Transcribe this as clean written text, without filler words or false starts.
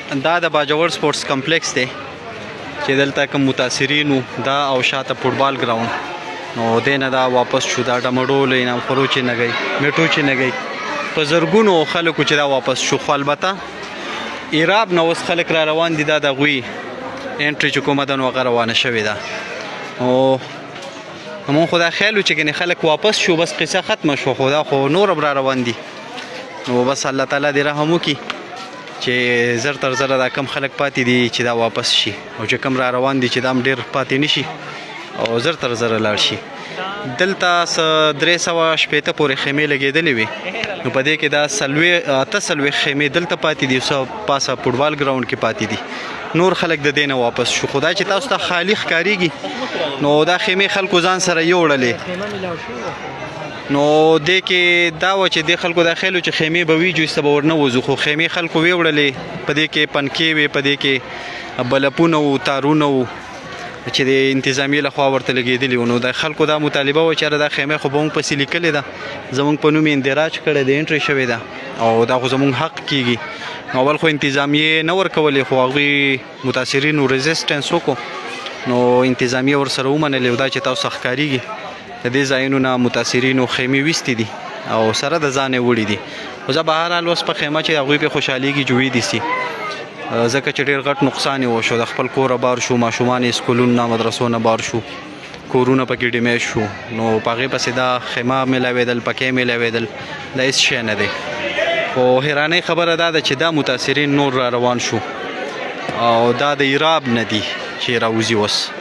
دا د باجوړ سپورټس کمپلیکس دی چې دلته کوم متاثرینو دا او شاته فوټبال ګراوند نو دی نه دا واپس شو دا ډمډول انعام خورو چې نه گئی میټو چې نه گئی په زرګونو خلکو چې دا واپس شو خو البته ایراب نه اوس خلک را روان دي دا د هغوی انټري چې کومه ده نو هغه روانه شوې ده نو مونږ خو دا خیال و چې ګنې خلک واپس شو بس قصه ختمه شو خو دا خو نور هم را روان دي نو بس الله تعالی دې رحم وکړي چې زر تر زره دا کم خلک پاتې دي چې دا واپس شي او چې کم را روان دي چې دا هم ډېر پاتې نه شي او زر تر زره لاړ شي دلته 360 پورې خیمې لګېدلې وي نو په دې کې دا 8 خیمې دلته پاتې دي څو پاسه فوټبال ګراوند کې پاتې دي نور خلک د دې نه واپس شو خدای چې تاسو ته خالی ښکارېږي نو دا خیمې خلکو ځان سره یوړلې نو دې کې دا و چې دې خلکو دا خیال و چې خیمې به وي جوسته به ورنه وځو خو خیمې خلکو ویوړلې په دې کې پنکې وې په دې کې بلپونه و تارونه و چې د انتظامیې لخوا ورته لګېدلي وو نو د خلکو دا مطالبه وه چې یاره دا خیمې خو به مونږ پسې لیکلې ده زمونږ په نوم یې اندراج کړی د انټري شوې ده او دا خو زمونږ حق کېږي نو اول خو انتظامیې نه ورکولې خو هغوی متاثرینو ریزسټنس وکړو نو انتظامیې ورسره ومنلې دا چې تاسو ښکارېږي د دې ځایونو نه متاثرینو خیمې ویستې دي او سره د ځان یې وړي دي خو زه به هر حال اوس په خیمه چې هغوی پې خوشحالېږي جوړې دي سي ځکه چې ډېر غټ نقصان یې وشو د خپل کوره بار شو ماشومان یې سکولونو نه مدرسو نه بار شو کورونه پکې ډیمیج شو نو په هغې پسې دا خیمه میلاوېدل پکې میلاوېدل دا هېڅ شی نه دی خو حیرانۍ خبره دا ده چې دا متاثرین نور را روان شو او دا د ایراب نه دي چې راوځي اوس